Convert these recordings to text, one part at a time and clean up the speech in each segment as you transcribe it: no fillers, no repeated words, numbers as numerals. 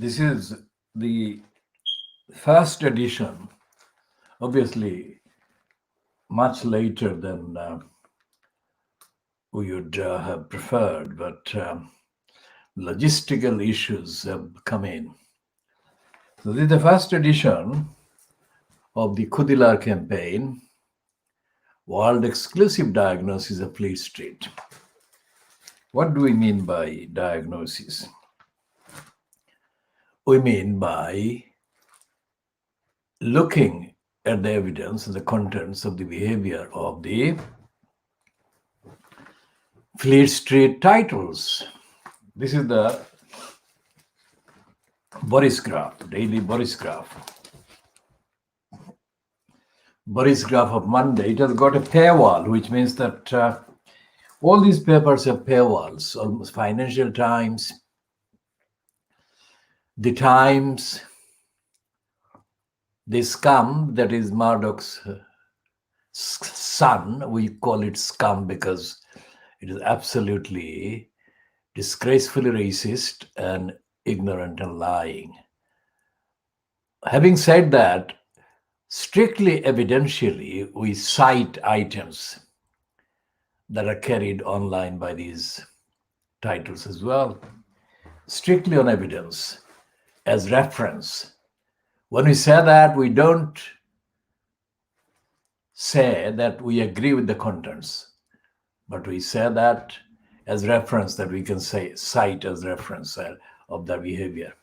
This is the first edition, obviously much later than we would have preferred, but logistical issues have come in. So this is the first edition of the Khoodeelaar campaign, World Exclusive Diagnosis of Fleet Street. What do we mean by diagnosis? We mean by looking at the evidence and the contents of the behavior of the Fleet Street titles. This is the Boris graph, daily Boris graph. Boris graph of Monday. It has got a paywall, which means that all these papers have paywalls. Almost Financial Times, The Times, the scum that is Murdoch's son. We call it scum because it is absolutely disgracefully racist and ignorant and lying. Having said that, strictly evidentially, we cite items that are carried online by these titles as well, strictly on evidence as reference. When we say that, we don't say that we agree with the contents, but we say that as reference, that we can say cite as reference of their behavior.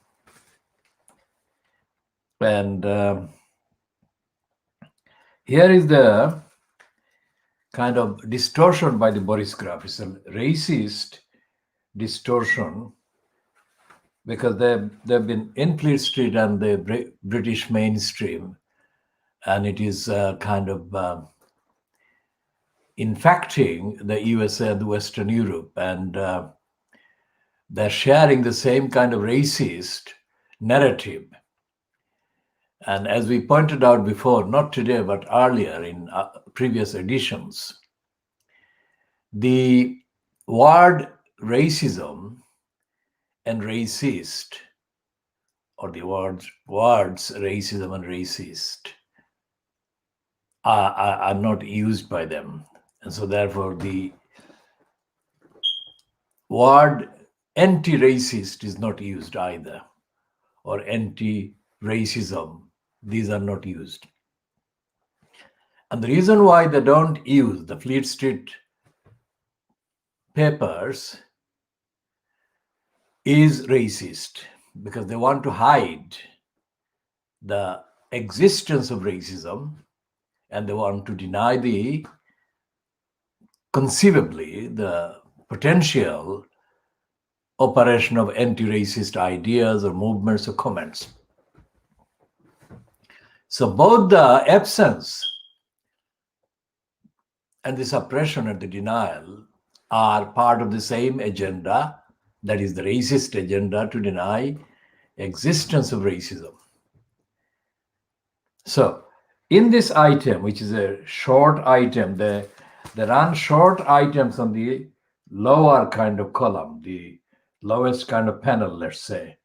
And here is the kind of distortion by the Boris graph. It's a racist distortion because they've been in Fleet Street and the British mainstream, and it is kind of infecting the USA and the Western Europe, and they're sharing the same kind of racist narrative. And as we pointed out before, not today, but earlier in previous editions, the word racism and racist, or the words racism and racist, are not used by them. And so therefore the word anti-racist is not used either, or anti-racism. These are not used. And the reason why they don't use the Fleet Street papers is racist, because they want to hide the existence of racism, and they want to deny conceivably the potential operation of anti-racist ideas or movements or comments. So both the absence and the suppression and the denial are part of the same agenda, that is the racist agenda to deny existence of racism. So in this item, which is a short item, they run short items on the lower kind of column, the lowest kind of panel, let's say,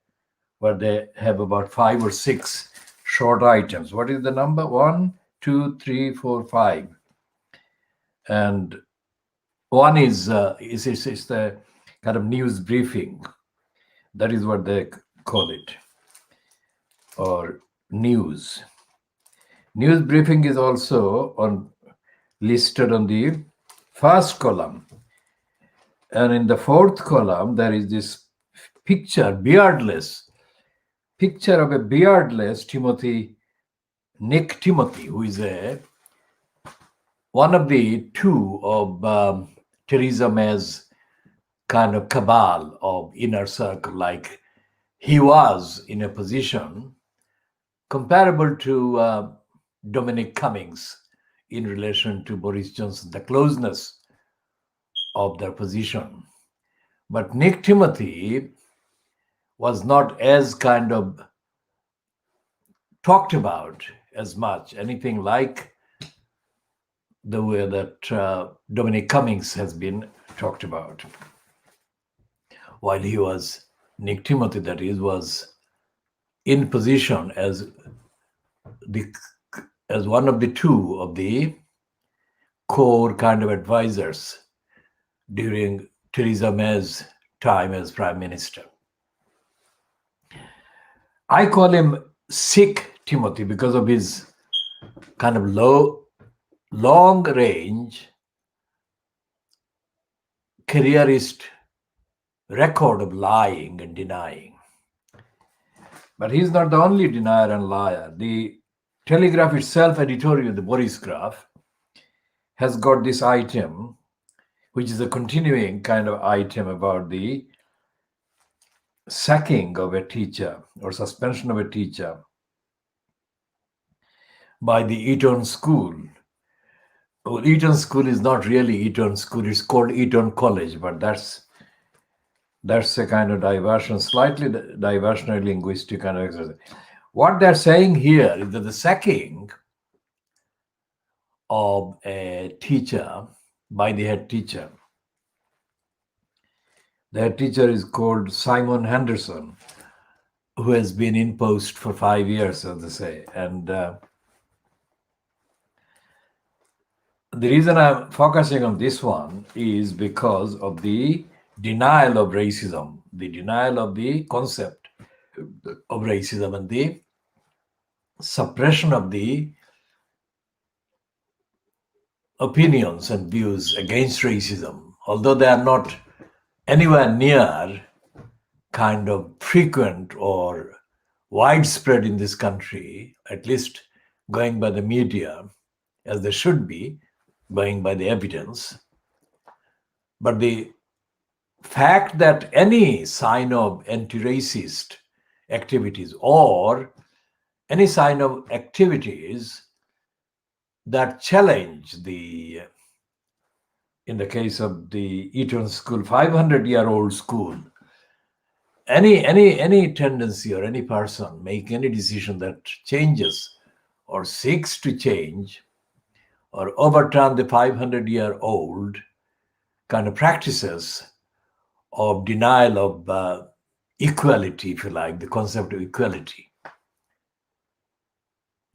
where they have about 5 or 6 short items. What is the number? 1, 2, 3, 4, 5. And one is the kind of news briefing. That is what they call it, or news. News briefing is also listed on the first column. And in the fourth column, there is this picture, beardless, picture of a beardless Nick Timothy, who is one of the two of Theresa May's kind of cabal of inner circle. Like, he was in a position comparable to Dominic Cummings in relation to Boris Johnson, the closeness of their position. But Nick Timothy was not as kind of talked about as much, anything like the way that Dominic Cummings has been talked about. While Nick Timothy, that is, was in position as one of the two of the core kind of advisors during Theresa May's time as Prime Minister. I call him Sikh Timothy because of his kind of long range careerist record of lying and denying. But he's not the only denier and liar. The Telegraph itself, editorial, the Boris Graph, has got this item, which is a continuing kind of item about the sacking of a teacher or suspension of a teacher by the Eton School. Well, Eton School is not really Eton School, it's called Eton College, but that's a kind of diversion, slightly diversionary linguistic kind of exercise. What they're saying here is that the sacking of a teacher by the head teacher, the head teacher is called Simon Henderson, who has been in post for 5 years, as they say. And the reason I'm focusing on this one is because of the denial of racism, the denial of the concept of racism, and the suppression of the opinions and views against racism, although they are not anywhere near kind of frequent or widespread in this country, at least going by the media, as they should be, going by the evidence. But the fact that any sign of anti-racist activities or any sign of activities that challenge the, in the case of the Eton School, 500-year-old school, any tendency or any person making any decision that changes or seeks to change or overturn the 500-year-old kind of practices of denial of equality, if you like, the concept of equality.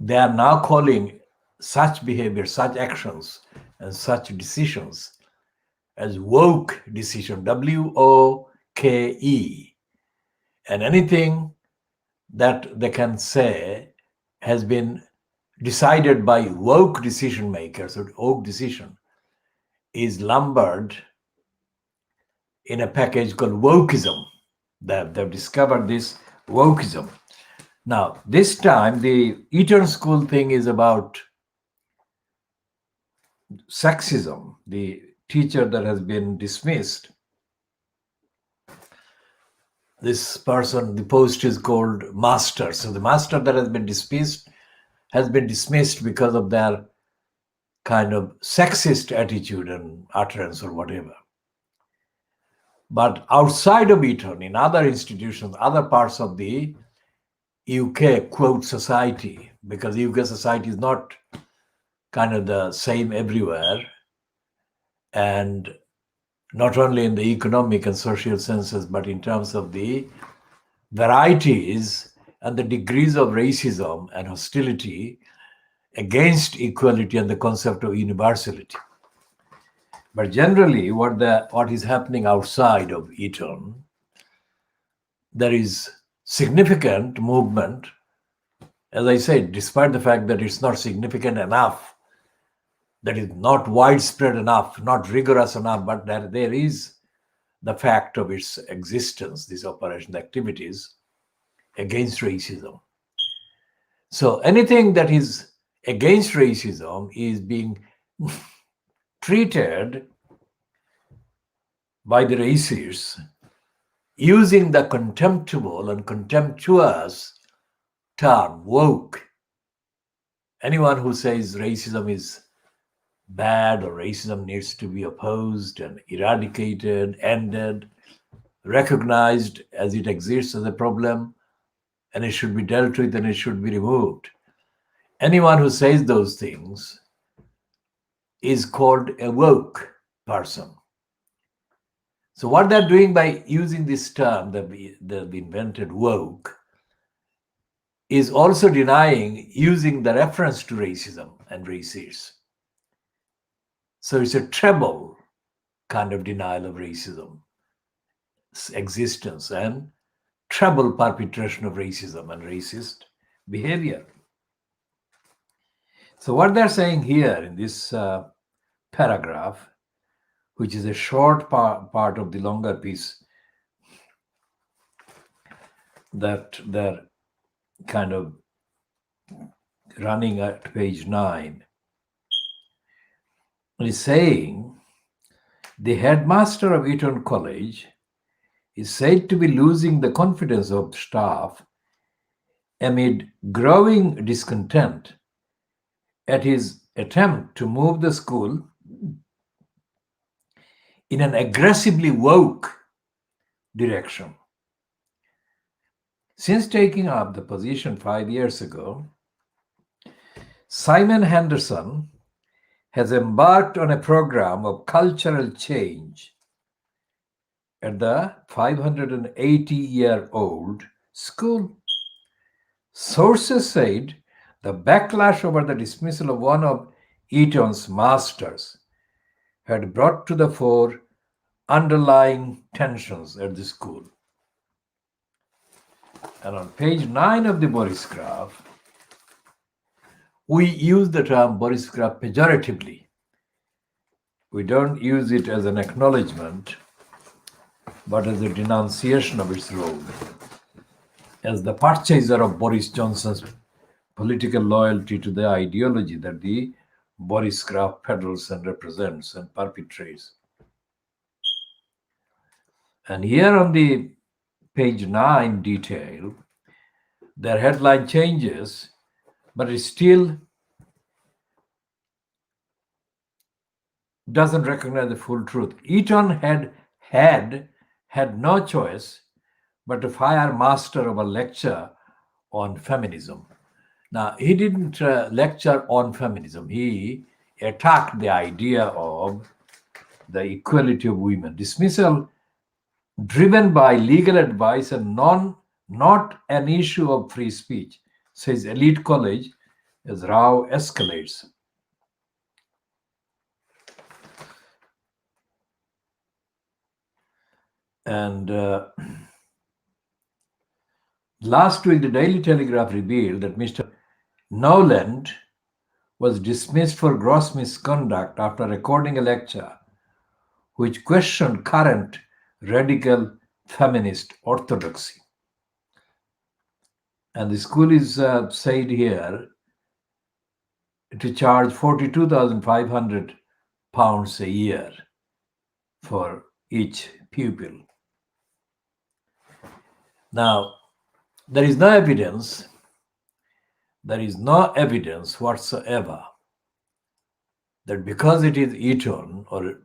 They are now calling such behavior, such actions, and such decisions as woke decision, W-O-K-E. And anything that they can say has been decided by woke decision makers, or woke decision, is lumbered in a package called wokeism. They've discovered this wokeism. Now, this time, the Eton School thing is about sexism. The teacher that has been dismissed, this person, the post is called master. So the master that has been dismissed because of their kind of sexist attitude and utterance or whatever. But outside of Eton, in other institutions, other parts of the UK, quote, society, because UK society is not kind of the same everywhere, and not only in the economic and social senses, but in terms of the varieties and the degrees of racism and hostility against equality and the concept of universality. But generally, what is happening outside of Eton, there is significant movement, as I said, despite the fact that it's not significant enough, that is not widespread enough, not rigorous enough, but that there is the fact of its existence, these operation activities against racism. So anything that is against racism is being treated by the racists using the contemptible and contemptuous term woke. Anyone who says racism is bad or racism needs to be opposed and eradicated, ended, recognized as it exists as a problem, and it should be dealt with and it should be removed. Anyone who says those things is called a woke person. So what they're doing by using this term that they've invented, woke, is also denying using the reference to racism and racists. So it's a treble kind of denial of racism existence and treble perpetration of racism and racist behavior. So what they're saying here in this paragraph, which is a short part of the longer piece that they're kind of running at page 9, is saying the headmaster of Eton College is said to be losing the confidence of staff amid growing discontent at his attempt to move the school in an aggressively woke direction. Since taking up the position 5 years ago, Simon Henderson has embarked on a program of cultural change at the 580-year-old school. Sources said the backlash over the dismissal of one of Eton's masters had brought to the fore underlying tensions at the school. And on page 9 of the Boris graph, we use the term Boris graph pejoratively. We don't use it as an acknowledgement, but as a denunciation of its role as the purchaser of Boris Johnson's political loyalty to the ideology that the Boris graph peddles and represents and perpetrates. And here on the page 9 detail, their headline changes, but it still doesn't recognize the full truth. Eton had no choice but to fire master of a lecture on feminism. Now, he didn't lecture on feminism. He attacked the idea of the equality of women. Dismissal driven by legal advice and not an issue of free speech, says elite college as row escalates. And last week, the Daily Telegraph revealed that Mr. Noland was dismissed for gross misconduct after recording a lecture which questioned current radical feminist orthodoxy. And the school is said here to charge £42,500 a year for each pupil. Now, there is no evidence whatsoever that because it is Eton, or it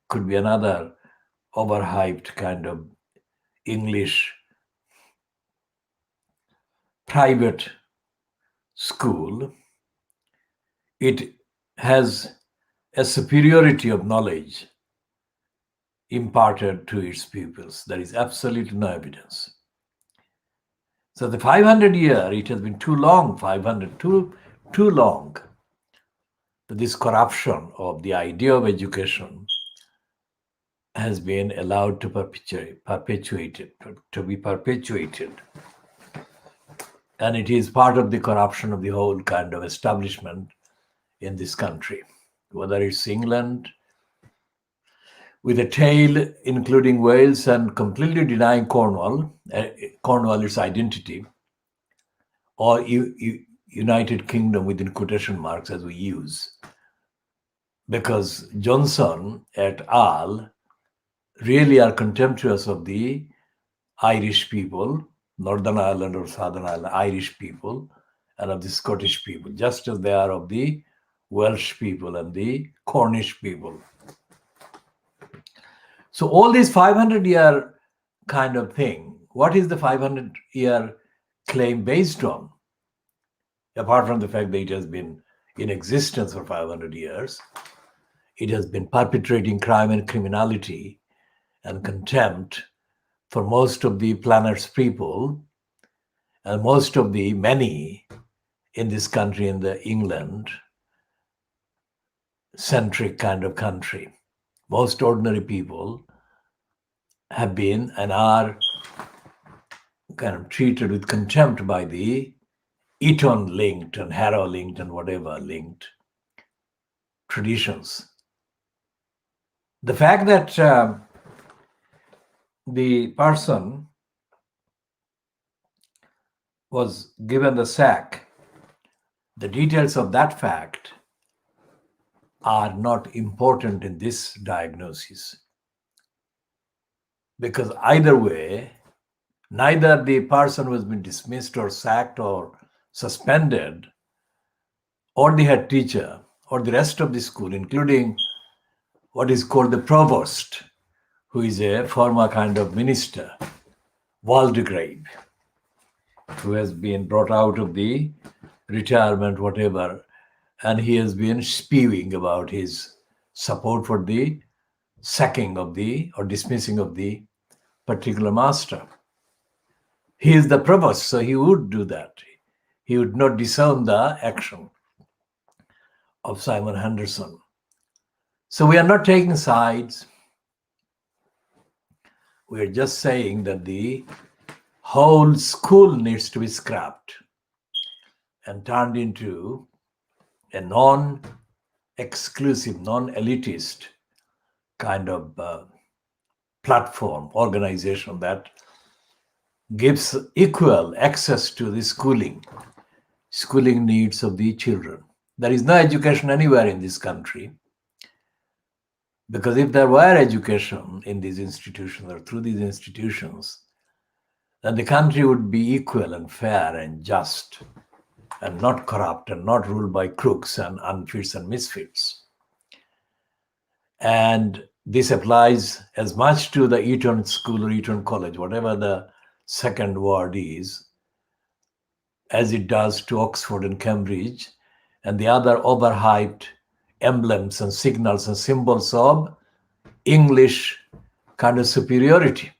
could be another overhyped kind of English private school, it has a superiority of knowledge imparted to its pupils. There is absolutely no evidence. So the 500 year, it has been too long, 500, too long. This corruption of the idea of education has been allowed to be perpetuated. And it is part of the corruption of the whole kind of establishment in this country, whether it's England, with a tail including Wales and completely denying Cornwall its identity, or United Kingdom within quotation marks as we use, because Johnson et al. Really are contemptuous of the Irish people, Northern Ireland or Southern Ireland, Irish people, and of the Scottish people, just as they are of the Welsh people and the Cornish people. So all this 500-year kind of thing, what is the 500-year claim based on? Apart from the fact that it has been in existence for 500 years, it has been perpetrating crime and criminality and contempt for most of the planet's people, and many in this country, in the England-centric kind of country, most ordinary people have been and are kind of treated with contempt by the Eton linked and Harrow linked and whatever linked traditions. The fact that the person was given the sack, the details of that fact are not important in this diagnosis. Because either way, neither the person who has been dismissed or sacked or suspended, or the head teacher, or the rest of the school, including what is called the provost, who is a former kind of minister, Waldegrave, who has been brought out of the retirement, whatever, and he has been spewing about his support for the sacking of the or dismissing of the particular master. He is the provost, so he would do that. He would not disown the action of Simon Henderson. So we are not taking sides. We are just saying that the whole school needs to be scrapped and turned into a non-exclusive, non-elitist kind of platform, organization that gives equal access to the schooling needs of the children. There is no education anywhere in this country, because if there were education in these institutions or through these institutions, then the country would be equal and fair and just and not corrupt and not ruled by crooks and unfits and misfits. And this applies as much to the Eton School or Eton College, whatever the second word is, as it does to Oxford and Cambridge and the other overhyped emblems and signals and symbols of English kind of superiority.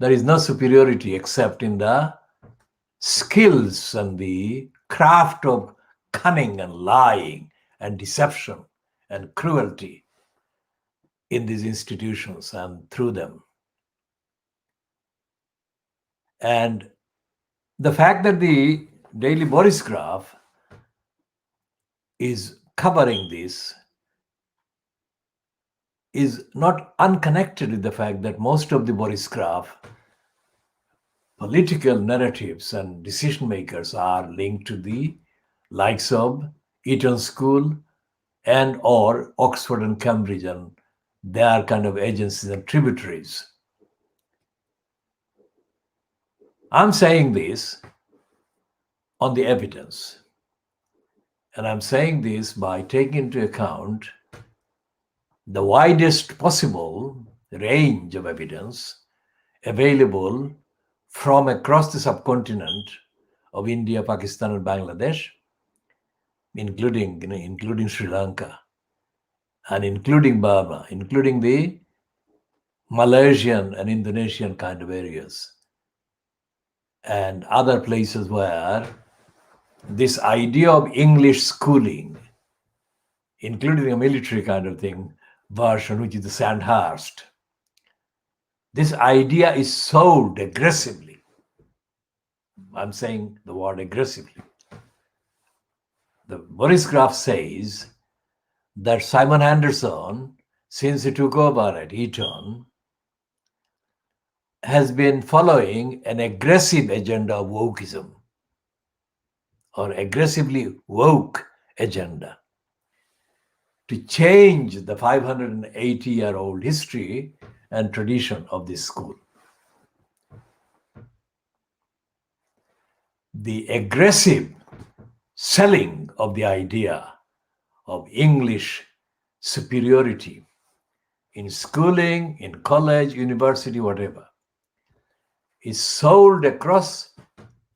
There is no superiority except in the skills and the craft of cunning and lying and deception and cruelty in these institutions and through them. And the fact that the Daily Boris Graph is covering this is not unconnected with the fact that most of the Boris Graph political narratives and decision makers are linked to the likes of Eton School and or Oxford and Cambridge, and their kind of agencies and tributaries. I'm saying this on the evidence, and I'm saying this by taking into account the widest possible range of evidence available from across the subcontinent of India, Pakistan, and Bangladesh, including Sri Lanka, and including Burma, including the Malaysian and Indonesian kind of areas, and other places where this idea of English schooling, including a military kind of thing version, which is the Sandhurst, this idea is sold aggressively. I'm saying the word aggressively. The Boris Graph says that Simon Henderson, since he took over at Eton, has been following an aggressive agenda of wokeism, or aggressively woke agenda, to change the 580-year-old history and tradition of this school. The aggressive selling of the idea of English superiority in schooling, in college, university, whatever, is sold across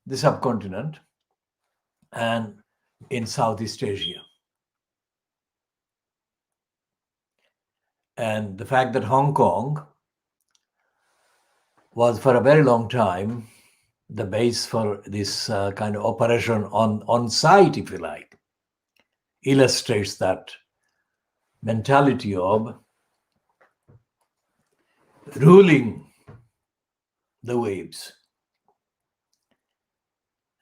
the subcontinent and in Southeast Asia. And the fact that Hong Kong was for a very long time the base for this kind of operation on site, if you like, illustrates that mentality of ruling the waves.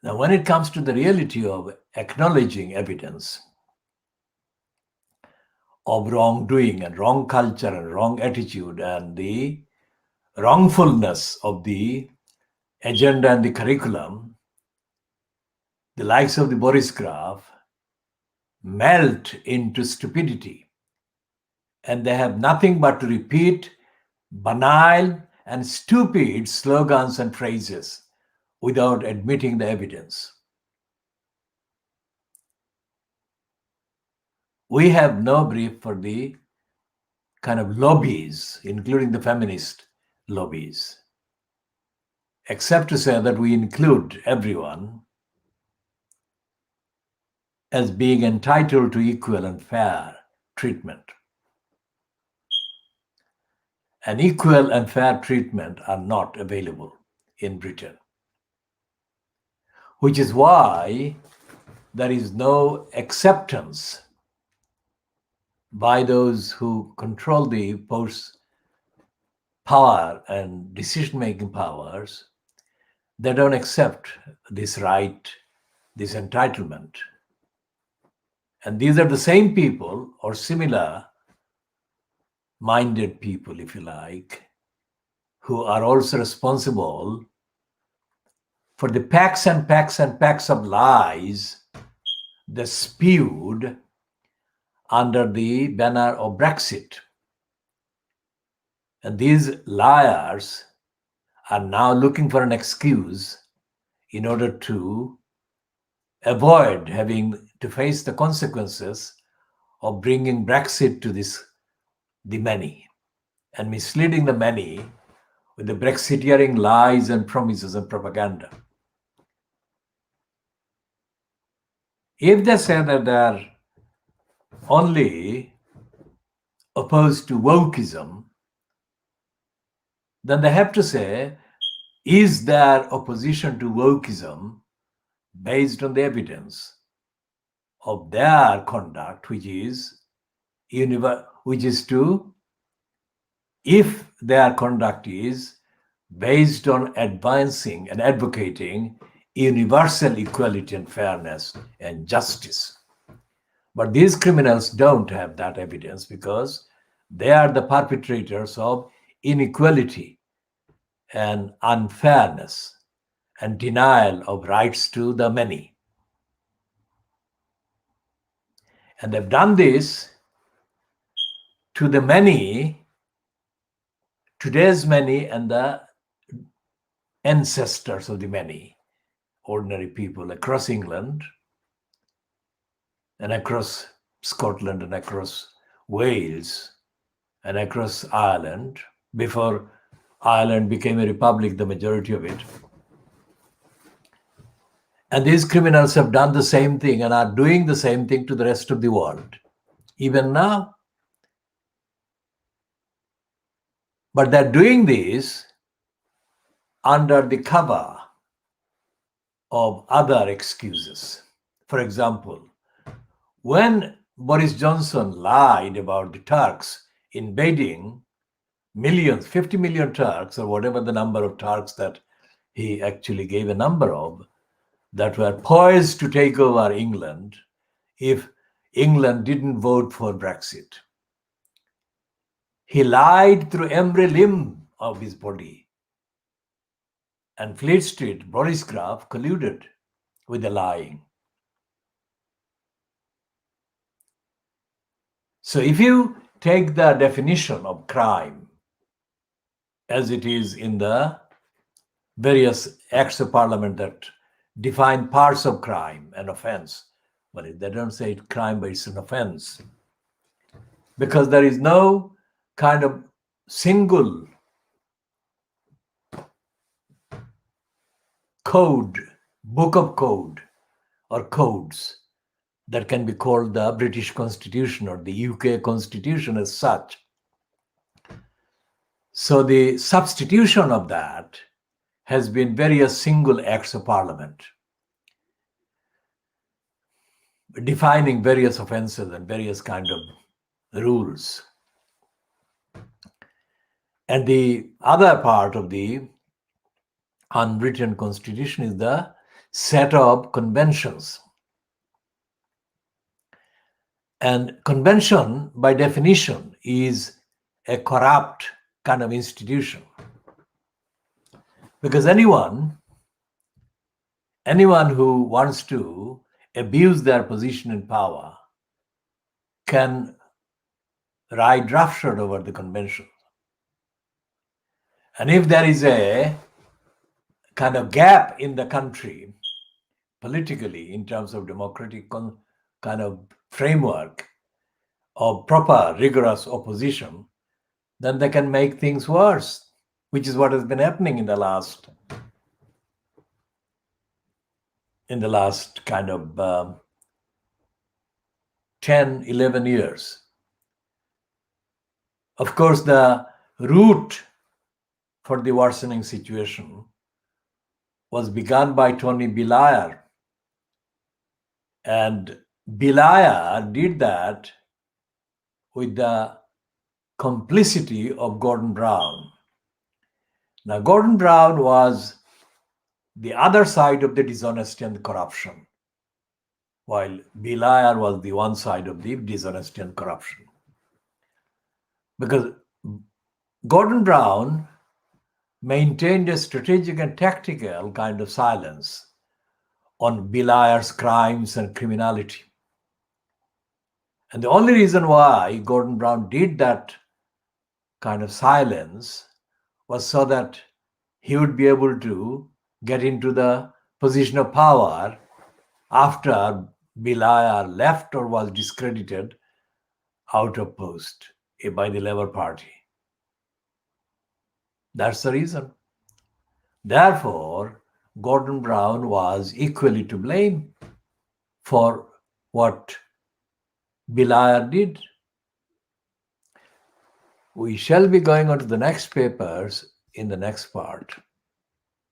Now, when it comes to the reality of acknowledging evidence of wrongdoing and wrong culture and wrong attitude and the wrongfulness of the agenda and the curriculum, the likes of the Boris Graf melt into stupidity, and they have nothing but to repeat banal and stupid slogans and phrases without admitting the evidence. We have no brief for the kind of lobbies, including the feminist lobbies, except to say that we include everyone as being entitled to equal and fair treatment. And equal and fair treatment are not available in Britain, which is why there is no acceptance by those who control the post power and decision-making powers. They don't accept this right, this entitlement. And these are the same people or similar minded people, if you like, who are also responsible for the packs and packs and packs of lies that spewed under the banner of Brexit. And these liars are now looking for an excuse in order to avoid having to face the consequences of bringing Brexit to the many and misleading the many with the Brexiteering lies and promises and propaganda. If they say that they are only opposed to wokeism, then they have to say, is their opposition to wokeism based on the evidence of their conduct, which is to, if their conduct is based on advancing and advocating universal equality and fairness and justice. But these criminals don't have that evidence because they are the perpetrators of inequality and unfairness and denial of rights to the many. And they've done this to the many, today's many, and the ancestors of the many, ordinary people across England and across Scotland and across Wales and across Ireland, before Ireland became a republic, the majority of it. And these criminals have done the same thing and are doing the same thing to the rest of the world, even now. But they're doing this under the cover of other excuses. For example, when Boris Johnson lied about the Turks invading millions, 50 million Turks, or whatever the number of Turks that he actually gave a number of, that were poised to take over England if England didn't vote for Brexit. He lied through every limb of his body. And Fleet Street, Boris Graf colluded with the lying. So if you take the definition of crime as it is in the various acts of parliament that define parts of crime and offense, but they don't say it's crime, but it's an offense. Because there is no kind of single code, book of code or codes that can be called the British Constitution or the UK Constitution as such. So the substitution of that has been various single acts of parliament defining various offenses and various kind of rules. And the other part of the unwritten constitution is the set of conventions. And convention, by definition, is a corrupt kind of institution. Because anyone who wants to abuse their position in power can ride roughshod over the convention. And if there is a kind of gap in the country politically in terms of democratic kind of framework or proper rigorous opposition, then they can make things worse, which is what has been happening in the last kind of 10, 11 years. Of course, the root for the worsening situation was begun by Tony Blair. And Blair did that with the complicity of Gordon Brown. Now, Gordon Brown was the other side of the dishonesty and corruption, while Blair was the one side of the dishonesty and corruption. Because Gordon Brown maintained a strategic and tactical kind of silence on Blair's crimes and criminality. And the only reason why Gordon Brown did that kind of silence was so that he would be able to get into the position of power after Blair left or was discredited out of post by the Labour Party. That's the reason. Therefore, Gordon Brown was equally to blame for what Blair did. We shall be going on to the next papers in the next part.